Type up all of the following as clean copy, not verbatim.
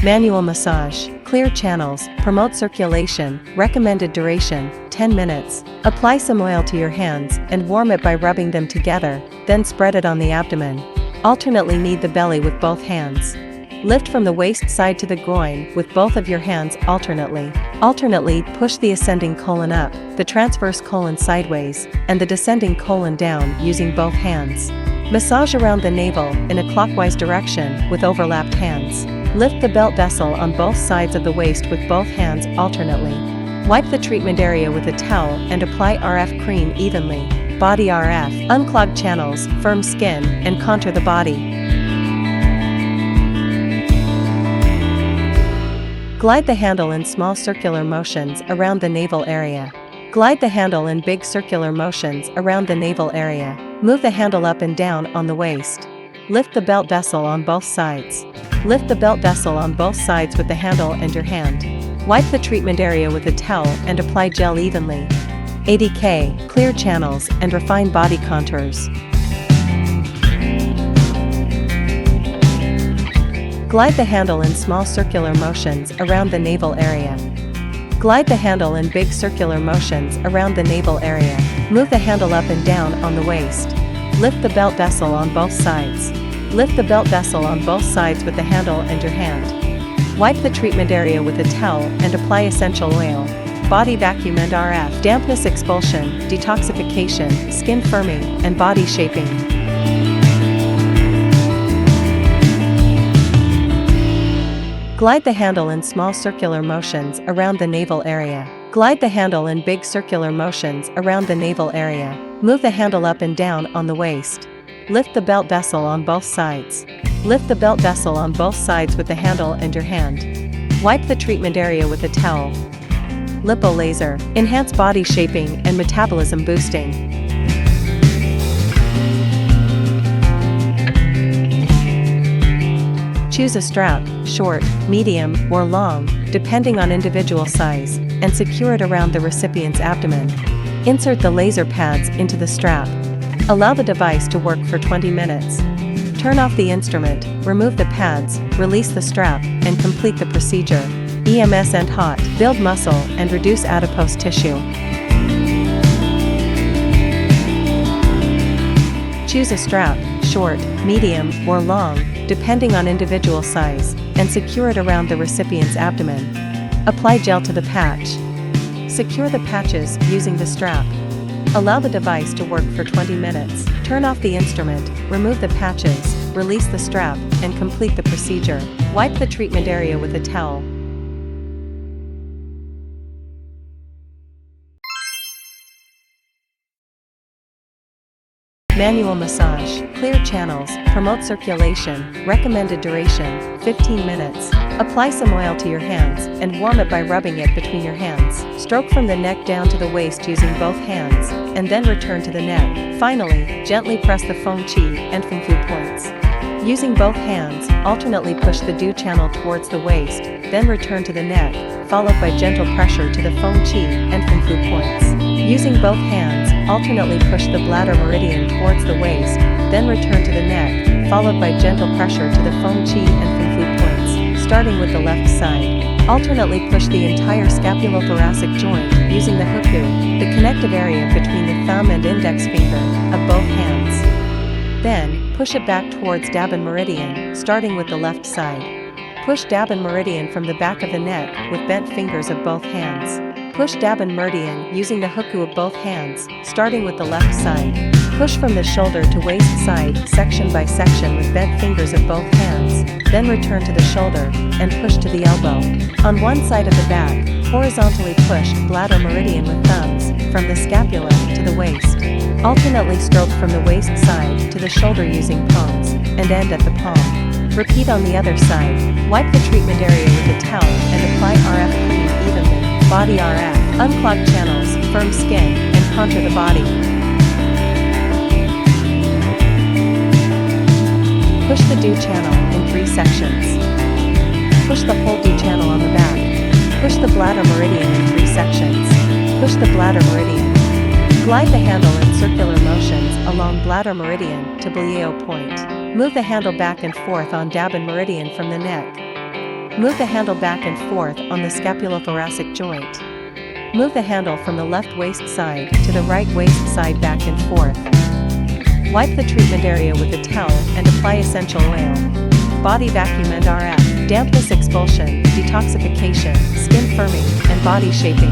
Manual massage, clear channels, promote circulation, recommended duration, 10 minutes. Apply some oil to your hands and warm it by rubbing them together, then spread it on the abdomen. Alternately knead the belly with both hands. Lift from the waist side to the groin with both of your hands alternately. Alternately push the ascending colon up, the transverse colon sideways, and the descending colon down using both hands. Massage around the navel in a clockwise direction with overlapped hands. Lift the belt vessel on both sides of the waist with both hands alternately. Wipe the treatment area with a towel and apply RF cream evenly. Body RF, unclog channels, firm skin, and contour the body. Glide the handle in small circular motions around the navel area. Glide the handle in big circular motions around the navel area. Move the handle up and down on the waist. Lift the belt vessel on both sides. Lift the belt vessel on both sides with the handle and your hand. Wipe the treatment area with a towel and apply gel evenly. ADK, clear channels, and refine body contours. Glide the handle in small circular motions around the navel area. Glide the handle in big circular motions around the navel area. Move the handle up and down on the waist. Lift the belt vessel on both sides. Lift the belt vessel on both sides with the handle and your hand. Wipe the treatment area with a towel and apply essential oil. Body vacuum and RF, dampness expulsion, detoxification, skin firming, and body shaping. Glide the handle in small circular motions around the navel area. Glide the handle in big circular motions around the navel area. Move the handle up and down on the waist. Lift the belt vessel on both sides. Lift the belt vessel on both sides with the handle and your hand. Wipe the treatment area with a towel. Lipo Laser, enhance body shaping and metabolism boosting. Choose a strap, short, medium, or long, depending on individual size, and secure it around the recipient's abdomen. Insert the laser pads into the strap. Allow the device to work for 20 minutes. Turn off the instrument, remove the pads, release the strap, and complete the procedure. EMS and hot, build muscle and reduce adipose tissue. Choose a strap, short, medium, or long, depending on individual size, and secure it around the recipient's abdomen. Apply gel to the patch. Secure the patches using the strap. Allow the device to work for 20 minutes. Turn off the instrument, remove the patches, release the strap, and complete the procedure. Wipe the treatment area with a towel. Manual massage, clear channels, promote circulation, recommended duration, 15 minutes. Apply some oil to your hands and warm it by rubbing it between your hands. Stroke from the neck down to the waist using both hands, and then return to the neck. Finally, gently press the Feng Qi and Feng Fu points. Using both hands, alternately push the Du channel towards the waist, then return to the neck, followed by gentle pressure to the Feng Qi and Feng Fu points. Using both hands, alternately push the bladder meridian towards the waist, then return to the neck, followed by gentle pressure to the Feng Qi and Feng Fu points, starting with the left side. Alternately push the entire scapulothoracic joint using the huku, the connective area between the thumb and index finger of both hands. Then, push it back towards Dabin meridian, starting with the left side. Push Dabin meridian from the back of the neck with bent fingers of both hands. Push Dabin meridian using the huku of both hands, starting with the left side. Push from the shoulder to waist side, section by section with bent fingers of both hands, then return to the shoulder, and push to the elbow. On one side of the back, horizontally push bladder meridian with thumbs, from the scapula to the waist. Alternately stroke from the waist side to the shoulder using palms, and end at the palm. Repeat on the other side. Wipe the treatment area with a towel and apply RF cream evenly. Body RF, unclog channels, firm skin, and contour the body. Push the Du channel in 3 sections. Push the whole Du channel on the back. Push the bladder meridian in 3 sections. Push the bladder meridian. Glide the handle in circular motions along bladder meridian to Blieo point. Move the handle back and forth on Dabin meridian from the neck. Move the handle back and forth on the scapulothoracic joint. Move the handle from the left waist side to the right waist side back and forth. Wipe the treatment area with a towel and apply essential oil. Body vacuum and RF, dampness expulsion, detoxification, skin firming, and body shaping.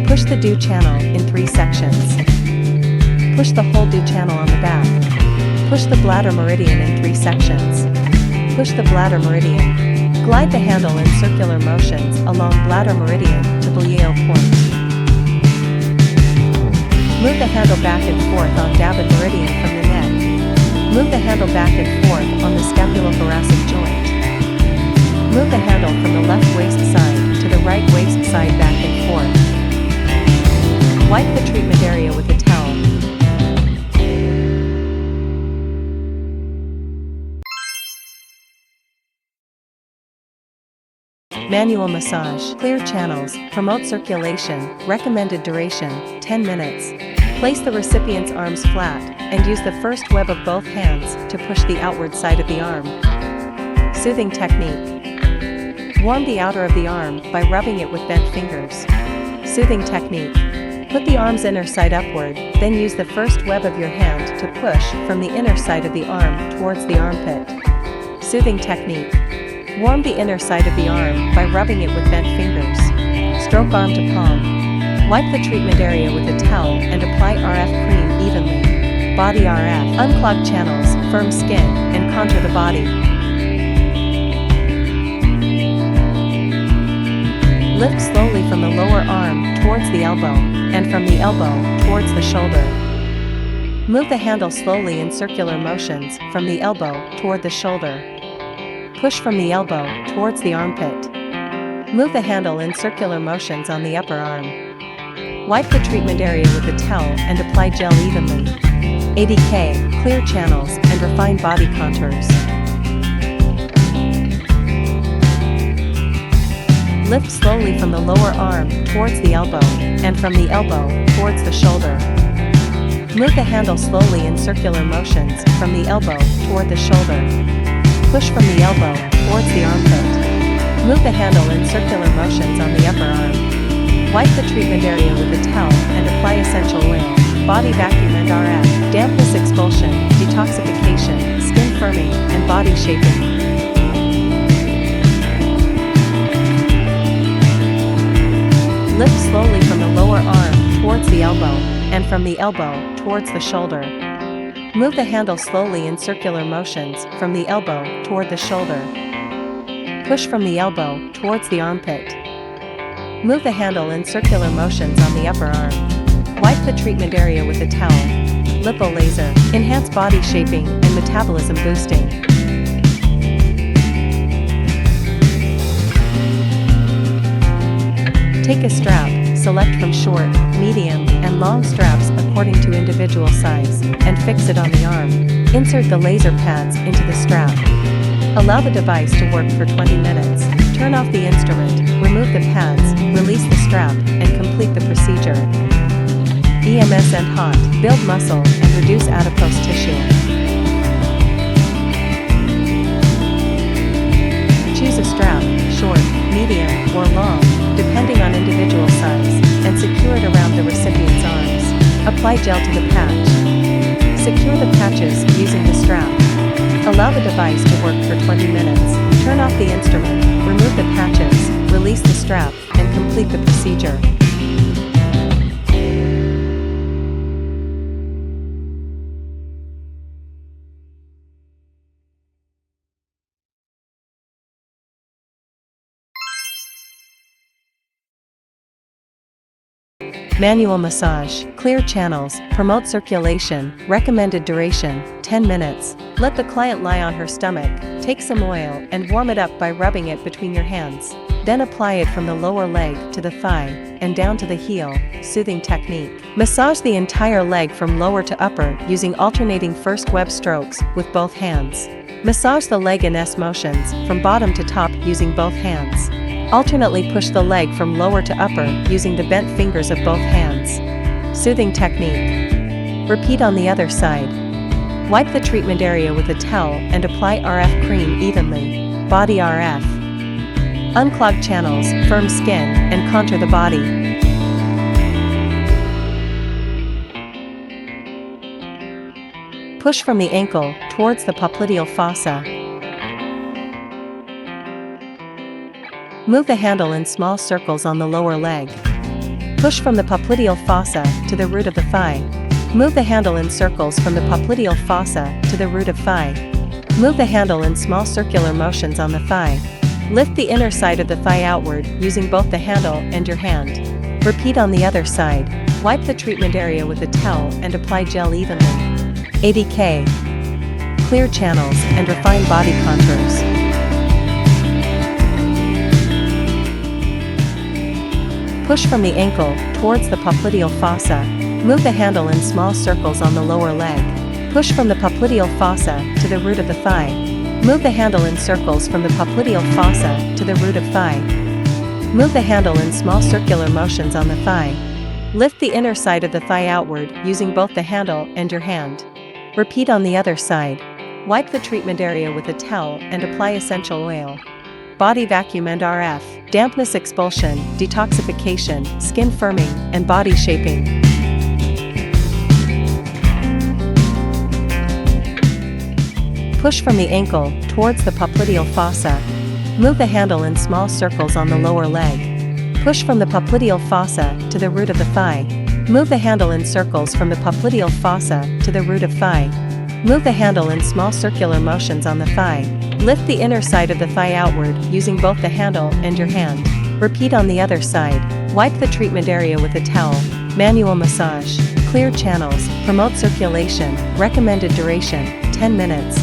Push the dew channel in 3 sections. Push the whole dew channel on the back. Push the bladder meridian in 3 sections. Push the bladder meridian. Glide the handle in circular motions along bladder meridian to Belial point. Move the handle back and forth on Davin meridian from the neck. Move the handle back and forth on the scapulothoracic joint. Move the handle from the left waist side to the right waist side back and forth. Wipe the treatment area with a towel. Manual massage, clear channels, promote circulation, recommended duration, 10 minutes. Place the recipient's arms flat, and use the first web of both hands to push the outward side of the arm. Soothing technique. Warm the outer of the arm by rubbing it with bent fingers. Soothing technique. Put the arm's inner side upward, then use the first web of your hand to push from the inner side of the arm towards the armpit. Soothing technique. Warm the inner side of the arm by rubbing it with bent fingers. Stroke arm to palm. Wipe the treatment area with a towel and apply RF cream evenly. Body RF. Unclog channels, firm skin, and contour the body. Lift slowly from the lower arm towards the elbow, and from the elbow towards the shoulder. Move the handle slowly in circular motions from the elbow toward the shoulder. Push from the elbow towards the armpit. Move the handle in circular motions on the upper arm. Wipe the treatment area with a towel and apply gel evenly. ADK, clear channels, and refined body contours. Lift slowly from the lower arm towards the elbow, and from the elbow towards the shoulder. Move the handle slowly in circular motions from the elbow toward the shoulder. Push from the elbow towards the armpit. Move the handle in circular motions on the upper arm. Wipe the treatment area with a towel and apply essential oil. Body vacuum and RF, dampness expulsion, detoxification, skin firming, and body shaping. Lift slowly from the lower arm towards the elbow, and from the elbow towards the shoulder. Move the handle slowly in circular motions from the elbow toward the shoulder. Push from the elbow towards the armpit. Move the handle in circular motions on the upper arm. Wipe the treatment area with a towel. Lipo Laser, enhance body shaping and metabolism boosting. Take a strap, select from short, medium, and long straps according to individual size, and fix it on the arm. Insert the laser pads into the strap. Allow the device to work for 20 minutes. Turn off the instrument, remove the pads, release the strap, and complete the procedure. EMS and hot, build muscle and reduce adipose tissue. Choose a strap, short, medium, or long, depending on individual size, and secure it around the recipient's arms. Apply gel to the patch. Secure the patches using the strap. Allow the device to work for 20 minutes. Turn off the instrument, remove the patches, release the strap, and complete the procedure. Manual massage, clear channels, promote circulation, recommended duration, 10 minutes. Let the client lie on her stomach, take some oil and warm it up by rubbing it between your hands. Then apply it from the lower leg to the thigh, and down to the heel, soothing technique. Massage the entire leg from lower to upper using alternating first web strokes with both hands. Massage the leg in S motions, from bottom to top using both hands. Alternately push the leg from lower to upper using the bent fingers of both hands. Soothing technique. Repeat on the other side. Wipe the treatment area with a towel and apply RF cream evenly. Body RF. Unclog channels, firm skin, and contour the body. Push from the ankle towards the popliteal fossa. Move the handle in small circles on the lower leg. Push from the popliteal fossa to the root of the thigh. Move the handle in circles from the popliteal fossa to the root of thigh. Move the handle in small circular motions on the thigh. Lift the inner side of the thigh outward using both the handle and your hand. Repeat on the other side. Wipe the treatment area with a towel and apply gel evenly. ADK. Clear channels and refine body contours. Push from the ankle towards the popliteal fossa. Move the handle in small circles on the lower leg. Push from the popliteal fossa to the root of the thigh. Move the handle in circles from the popliteal fossa to the root of thigh. Move the handle in small circular motions on the thigh. Lift the inner side of the thigh outward using both the handle and your hand. Repeat on the other side. Wipe the treatment area with a towel and apply essential oil. Body vacuum and RF, dampness expulsion, detoxification, skin firming, and body shaping. Push from the ankle towards the popliteal fossa. Move the handle in small circles on the lower leg. Push from the popliteal fossa to the root of the thigh. Move the handle in circles from the popliteal fossa to the root of thigh. Move the handle in small circular motions on the thigh. Lift the inner side of the thigh outward using both the handle and your hand. Repeat on the other side. Wipe the treatment area with a towel. Manual massage. Clear channels. Promote circulation. Recommended duration, 10 minutes.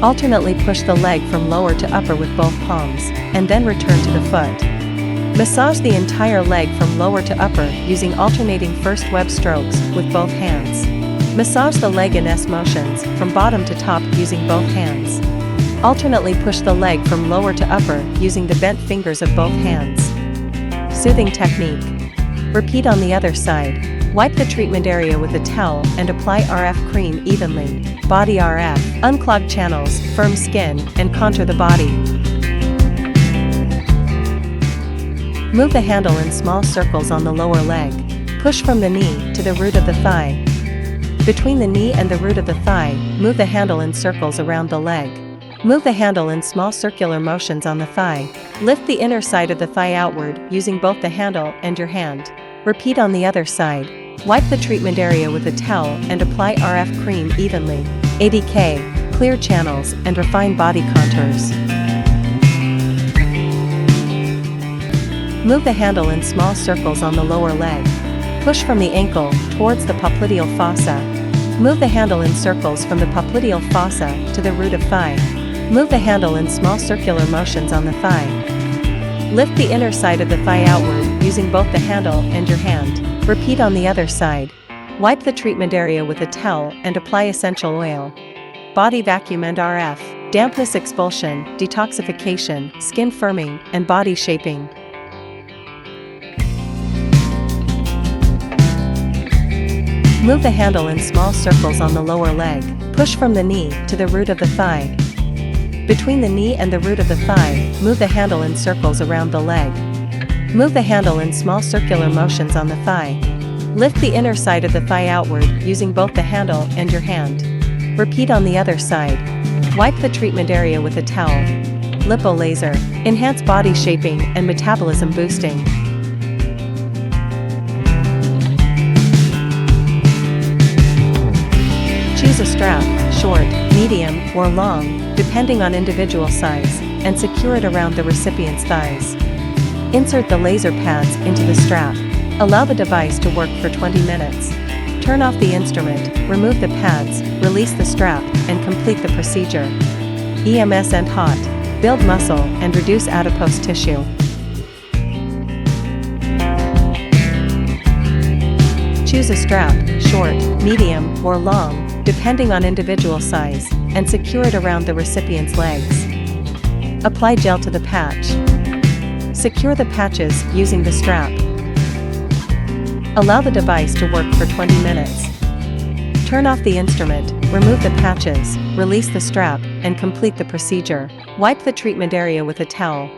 Alternately push the leg from lower to upper with both palms, and then return to the foot. Massage the entire leg from lower to upper using alternating first web strokes with both hands. Massage the leg in S motions from bottom to top using both hands. Alternately push the leg from lower to upper using the bent fingers of both hands. Soothing technique. Repeat on the other side. Wipe the treatment area with a towel and apply RF cream evenly. Body RF. Unclog channels, firm skin, and contour the body. Move the handle in small circles on the lower leg. Push from the knee to the root of the thigh. Between the knee and the root of the thigh, move the handle in circles around the leg. Move the handle in small circular motions on the thigh. Lift the inner side of the thigh outward using both the handle and your hand. Repeat on the other side. Wipe the treatment area with a towel and apply RF cream evenly. ADK. Clear channels and refine body contours. Move the handle in small circles on the lower leg. Push from the ankle towards the popliteal fossa. Move the handle in circles from the popliteal fossa to the root of thigh. Move the handle in small circular motions on the thigh. Lift the inner side of the thigh outward using both the handle and your hand. Repeat on the other side. Wipe the treatment area with a towel and apply essential oil. Body vacuum and RF, dampness expulsion, detoxification, skin firming, and body shaping. Move the handle in small circles on the lower leg. Push from the knee to the root of the thigh. Between the knee and the root of the thigh, move the handle in circles around the leg. Move the handle in small circular motions on the thigh. Lift the inner side of the thigh outward using both the handle and your hand. Repeat on the other side. Wipe the treatment area with a towel. Lipo Laser. Enhance body shaping and metabolism boosting. Choose a strap, short, medium, or long, depending on individual size, and secure it around the recipient's thighs. Insert the laser pads into the strap. Allow the device to work for 20 minutes. Turn off the instrument, remove the pads, release the strap, and complete the procedure. EMS and hot. Build muscle and reduce adipose tissue. Choose a strap, short, medium, or long, depending on individual size, and secure it around the recipient's legs. Apply gel to the patch. Secure the patches using the strap. Allow the device to work for 20 minutes. Turn off the instrument, remove the patches, release the strap, and complete the procedure. Wipe the treatment area with a towel,